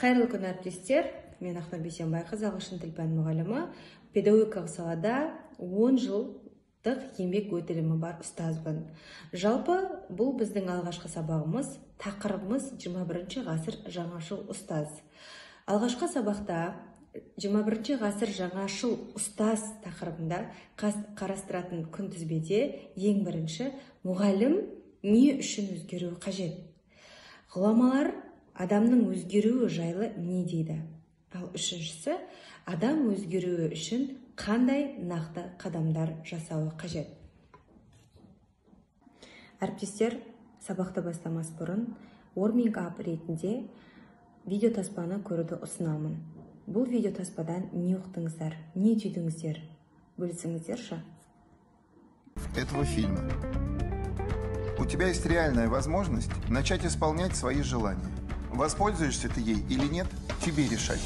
Қайырлы күн, әріптестер. Мен Ақнұр Бейсенбайқызы, ағылшын тіл пәні мұғалімі. Педагогикалық салада 10 жылдық еңбек өтілімі бар ұстазбын. Жалпы бұл біздің алғашқы сабағымыз, тақырыбымыз 21 ғасыр жаңашыл ұстаз. Алғашқы сабақта 21 ғасыр жаңашыл ұстаз тақырыбында қарастыратын күнтізбеде ең бірінші мұғалім не үшін өзгеруі қажет? Ғұламалар адамның өзгеруі жайлы не дейді? Ал үшіншісі, адам өзгеруі үшін қандай нақты қадамдар жасауы қажет? Әріптестер, сабақты бастамас бұрын warming up ретінде видеотаспаны көруді ұсынамын. Бұл видеотаспадан не ұқтыңыздар, не түйдіңіздер? Бөлісіңіздерші? Этого фильма. У тебя есть реальная возможность начать исполнять свои желания. Воспользуешься ты ей или нет, тебе решать.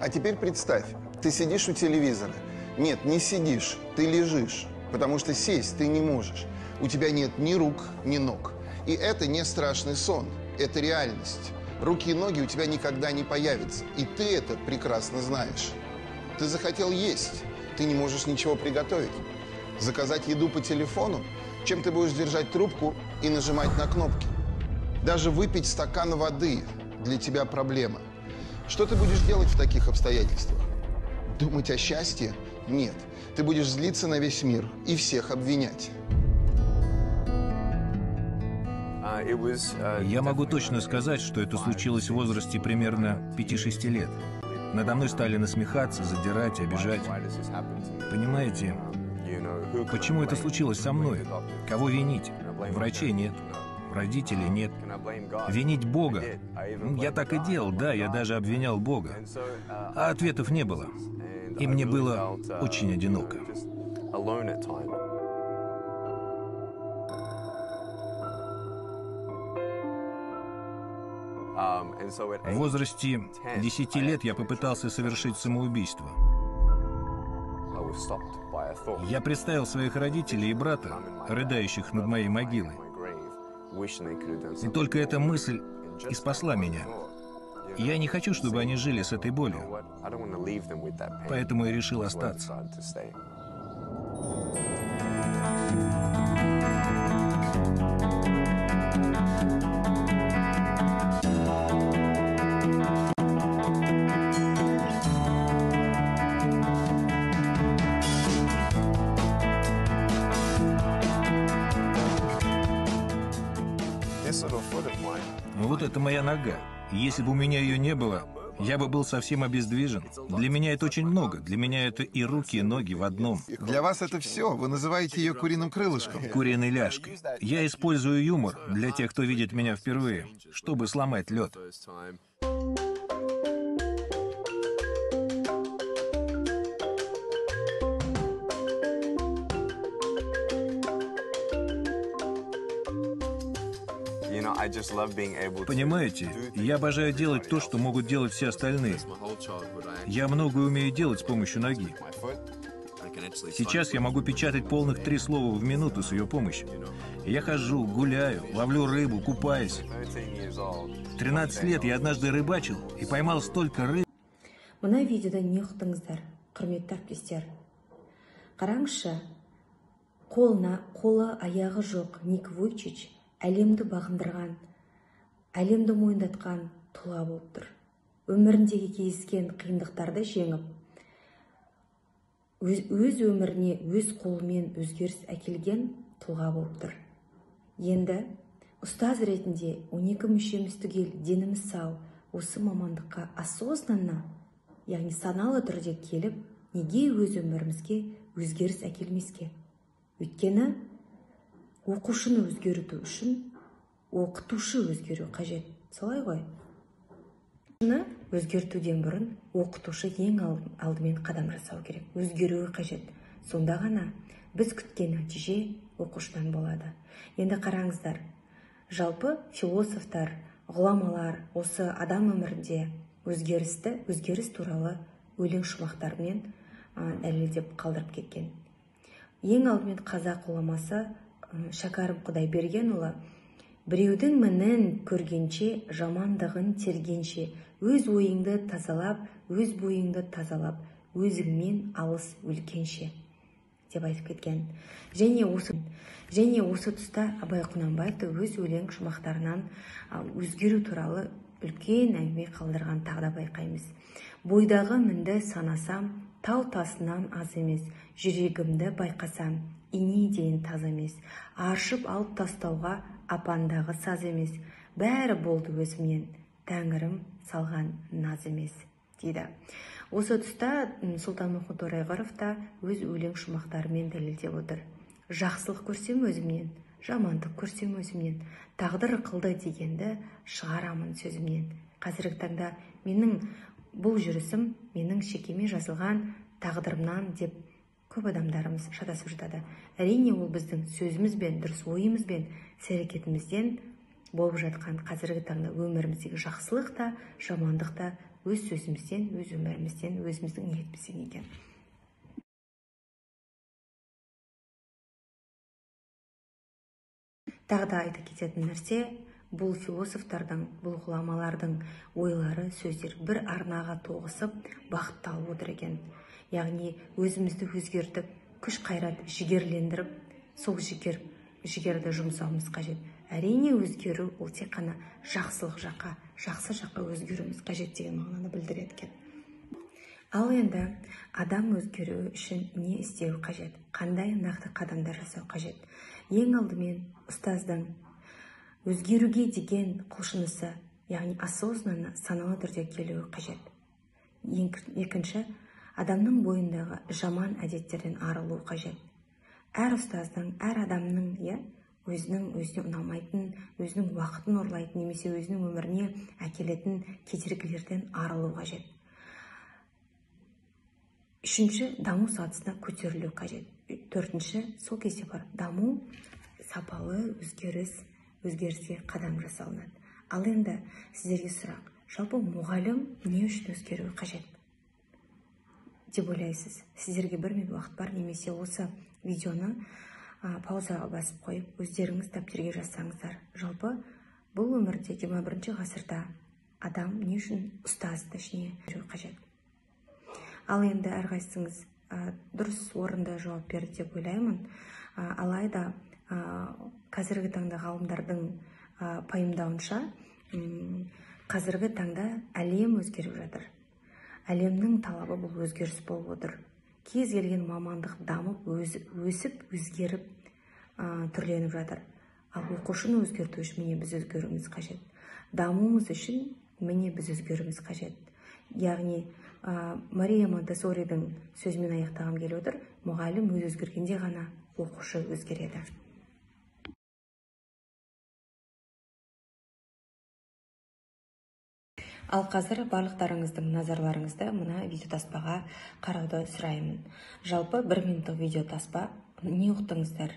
А теперь представь, ты сидишь у телевизора. Нет, не сидишь, ты лежишь, потому что сесть ты не можешь. У тебя нет ни рук, ни ног. И это не страшный сон, это реальность. Руки и ноги у тебя никогда не появятся, и ты это прекрасно знаешь. Ты захотел есть, ты не можешь ничего приготовить. Заказать еду по телефону, чем ты будешь держать трубку и нажимать на кнопки. Даже выпить стакан воды для тебя проблема. Что ты будешь делать в таких обстоятельствах? Думать о счастье? Нет. Ты будешь злиться на весь мир и всех обвинять. Я могу точно сказать, что это случилось в возрасте примерно 5-6 лет. Надо мной стали насмехаться, задирать, обижать. Понимаете, почему это случилось со мной? Кого винить? Врачей нет, родителей нет. Винить Бога? Я так и делал, да, я даже обвинял Бога. А ответов не было. И мне было очень одиноко. В возрасте 10 лет я попытался совершить самоубийство. Я представил своих родителей и брата, рыдающих над моей могилой. И только эта мысль и спасла меня. Я не хочу, чтобы они жили с этой болью. Поэтому я решил остаться. Вот это моя нога. Если бы у меня ее не было, я бы был совсем обездвижен. Для меня это очень много. Для меня это и руки, и ноги в одном. Для вас это все. Вы называете ее куриным крылышком. Куриной ляжкой. Я использую юмор для тех, кто видит меня впервые, чтобы сломать лед. Понимаете, я обожаю делать то, что могут делать все остальные. Я многое умею делать с помощью ноги. Сейчас я могу печатать полных 3 слова в минуту с ее помощью. Я хожу, гуляю, ловлю рыбу, купаюсь. В 13 лет я однажды рыбачил и поймал столько рыб. Мына видеода не ұқтыңыздар, құрметті әріптестер. Қараңызшы, қолы аяғы жоқ Ник Вуйчич әлемді бағындырған, әлемді мойындатқан тұлға болып тұр. Өміріндегі кездескен қиындықтарды жеңіп, өз өміріне өз қолымен өзгеріс әкелген тұлға болып тұр. Енді ұстаз ретінде 12 мүшеміз түгел, деніміз сау, осы мамандыққа осознанно, яғни саналы түрде келіп, неге өз өмірімізге өзгеріс әкелмеске? Өйткені оқушыны өзгерту үшін оқытушы өзгеру қажет. Солай ғой? Өзгертуден бұрын оқытушы ең алдымен қадам жасау керек. Өзгеруі қажет. Сонда ғана біз күткен нәтиже оқушыдан болады. Енді қараңыздар, жалпы философтар, ғұламалар осы адам өмірінде өзгеріс туралы өлең шумақтарымен дәлелдеп қалдырып кеткен. Ең алдымен қазақ ғұламасы Шәкәрім Құдайбергенұлы: біреудің мінін көргенше, жамандығын тергенше, өз ойыңды тазалап, өз бойыңды тазалап, өзіңмен алыс өлкенше деп айтып кеткен. Және осы тұста Абай Құнанбаевты өз өлең шумақтарынан өзгеру туралы үлкен әңгіме қалдырған тағы да байқаймыз. Бойдағы мінді санасам, тау тасынан аз емес, жүрегімді байқасам, ине дейін таз емес, аршып алып тастауға апандағы саз емес, бәрі болды өзімнен, тәңірім салған наз емес дейді. Осы тұста Сұлтанмахмұт Торайғыров та өз өлең шумақтарымен дәлелдеп отыр. Жақсылық көрсем өзімнен, жамандық көрсем өзімнен, тағдыр қылды дегенді шығарамын сөзімнен. Қазіргі таңда менің бұл жүрісім менің шекеме жазылған тағдырымнан деп көп адамдарымыз шатасып жатады. Әрине, ол біздің сөзімізбен, дұрыс ойымызбен, іс-әрекетімізден болып жатқан қазіргі таңда өміріміздегі жақсылық та, жамандық та өз сөзімізден, өз өмірімізден, өзіміздің ниетімізден екен. Тағы да айта кететін нәрсе, бұл философтардың, бұл ғұламалардың ойлары, сөздер бір арнаға тоғысып, бағытталып отыр екен. Яғни өзімізді өзгертіп, күш қайрат жігерлендіріп, сол жігерді жұмсауымыз қажет. Әрине, өзгеру ол тек қана жақсылық жаққа, жақсы жаққа өзгеруіміз қажет деген мағынаны білдіреді екен. Ал енді адам өзгеру үшін не істеу қажет? Қандай нақты қадамдар жасау қажет? Ең алдымен ұстаздың өзгеруге деген құлшынысы, яғни осознанно, саналы түрде келуі қажет. Екінші, адамның бойындағы жаман әдеттерден арылу қажет. Әр ұстаздың, әр адамның өзіне ұнамайтын, өзінің уақытын ұрлайтын, немесе өзінің өміріне әкелетін кедергілерден арылу қажет. Үшінші, даму сатысына көтерілу қажет. Төртінші, сол кезде бар даму, сапалы өзгеріске қадам жасалынады. Ал енді сіздерге сұрақ: жалпы мұғалім не үшін өзгеруі қажет деп ойлайсыз? Сіздерге 1 минут уақыт бар, немесе осы видеоны паузаға басып қойып, өздеріңіз дәптерге жазсаңыздар. Жалпы бұл өмірде 21 ғасырда адам не үшін ұстазды өзгеруі қажет? Ал енді әрқайсыңыз дұрыс орынды жауап берді деп ойлаймын. Алайда қазіргі таңда ғалымдардың пайымдауынша, қазіргі таңда әлем өзгеріп жатыр. Әлемнің талабы бұл өзгеріс болып отыр. Кез келген мамандық дамып, өсіп, өзгеріп, түрленіп жатыр. Ал оқушыны өзгерту үшін міне біз өзгеруіміз қажет. Дамуымыз үшін міне біз өзгеруіміз қажет. Яғни Мария Монтессоридің сөзімен аяқтағым келіп отыр: мұғалім өзгергенде ғана оқушы өзгереді. Ал қазір барлықтарыңыздың назарларыңызды мына видеотаспаға қарауды сұраймын. Жалпы 1 минуттық видеотаспа. Не ұқтыңыздар?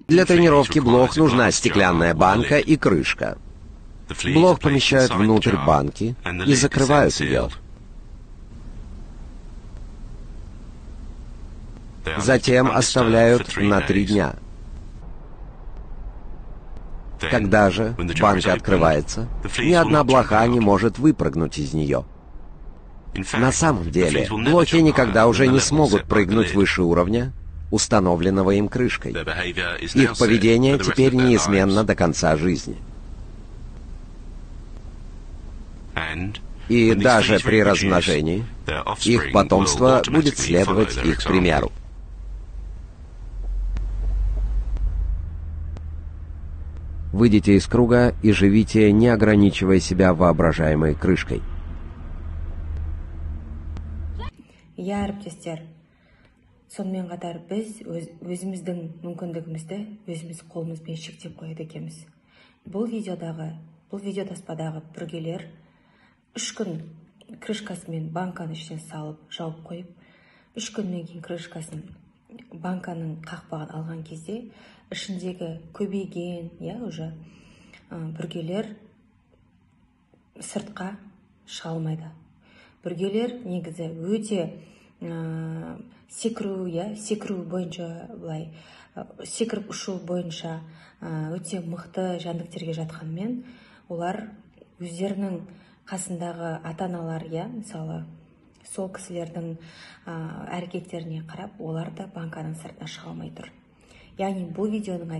Для тренировки блох нужна стеклянная банка и крышка. Блох помещают внутрь банки и закрывают ее. Затем оставляют на 3 дня. Когда же банка открывается, ни одна блоха не может выпрыгнуть из нее. На самом деле, блохи никогда уже не смогут прыгнуть выше уровня, установленного им крышкой. Их поведение теперь неизменно до конца жизни. И даже при размножении их потомство будет следовать их примеру. Выйдите из круга и живите, не ограничивая себя воображаемой крышкой. Әріптестер, сонымен қатар біз өзіміздің мүмкіндігімізді өзіміз қолымызбен шектеп қояды екенбіз. Бұл видеотаспадағы бүргелер 3 күн крышкасымен банканы ішіне салып, жауып қойып, 3 күннен кейін крышкасын, банканың қақпағын алған кезде ішіндегі көбейген, уже бүргелер сыртқа шыға алмайды. Бүргелер негізі өте секіру бойынша былай секіріп ұшу бойынша өте мықты жәндіктерге жатқанмен, олар өздерінің қасындағы ата-аналар, мысалы сол кісілердің әрекеттеріне қарап, олар да банканың сыртына шыға алмай тұр. Яғни бұл видеоның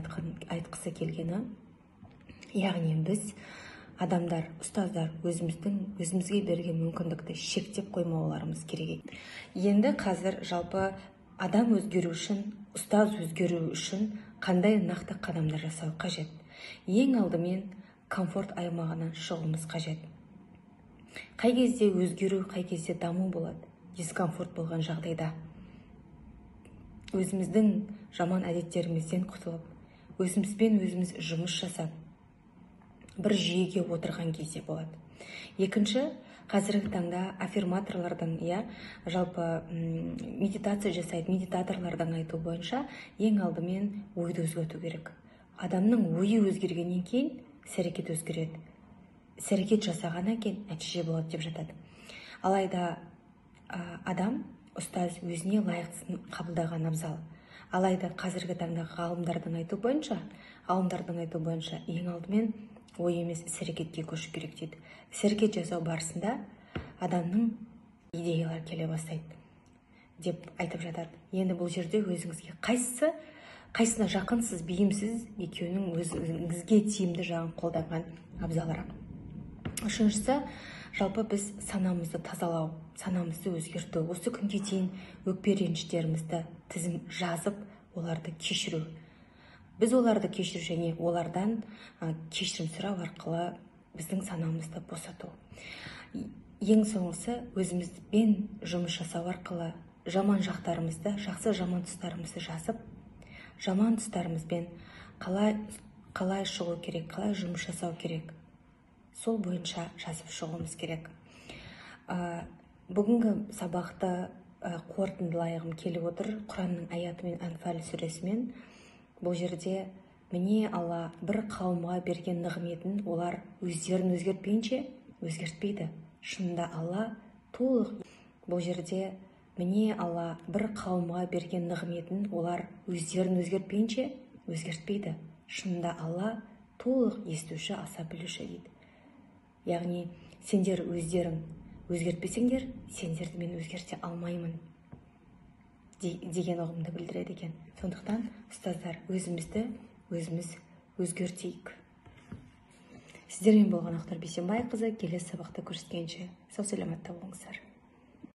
айтқысы келгені, яғни біз адамдар, ұстаздар өзімізге берген мүмкіндікті шектеп қоймауларымыз керек. Енді қазір жалпы адам өзгеру үшін, ұстаз өзгеру үшін қандай нақты қадамдар жасау қажет? Ең алдымен комфорт аймағынан шығуымыз қажет. Қай кезде өзгеру, қай кезде даму болады? Дискомфорт болған жағдайда. Өзіміздің жаман әдеттерімізден құтылып, өзімізбен өзіміз жұмыс жасап, бір жүйеге отырған кезде болады. Екінші, қазіргі таңда аффирматорлардың, жалпы медитация жасайды, медитаторлардың айту бойынша ең алдымен ойды өзгерту керек. Адамның ойы өзгергеннен кейін іс-әрекет өзгереді. Іс-әрекет жасағаннан кейін нәтиже болады деп жатады. Алайда адам, ұстаз өзіне лайықтысын қабылдаған абзал. Алайда қазіргі таңда ғалымдардың айту бойынша ең алдымен ой емес іс-әрекетке көшу керек дейді. Іс-әрекет жасау барысында адамның идеялар келе бастайды деп айтып жатады. Енді бұл жерде өзіңізге қайсына жақынсыз, бейімсіз, екеуінің өзіңізге тиімді жағын қолданған абзалырақ. Үшіншісі, жалпы біз санамызды тазалау, санамызды өзгерту. Осы күнге дейін өкпе реніштерімізді тізім жазып, оларды кешіру. Біз оларды кешіру және олардан кешірім сұрау арқылы біздің санамызды босату. Ең соңғысы, өзімізбен жұмыс жасау арқылы жаман жақтарымызды, жаман тұстарымызды жазып, жаман тұстарымызбен қалай шығу керек, қалай жұмыс жасау керек, сол бойынша жазып шығуымыз керек. Бүгінгі сабақты қорытындылайғым келіп отыр Құранның аятымен, Анфал сүресімен. Бұл жерде міне Алла бір қауымға берген нығметін олар өздерін өзгертпейінше өзгертпейді. Шынында Алла толық. Бұл жерде міне Алла бір қауымға берген нығметін олар өздерін өзгертпейінше өзгертпейді. Шынында Алла толық естуші, аса білуші дейді. Яғни сендер өздерің өзгертпесеңдер, сендерді мен өзгерте алмаймын деген ұғымды білдіреді екен. Сондықтан ұстаздар, өзіміз өзгертейік. Сіздермен болған Ақтар Бейсенбайқызы. Келесі сабақта көріскенше сау саламатта болыңыздар.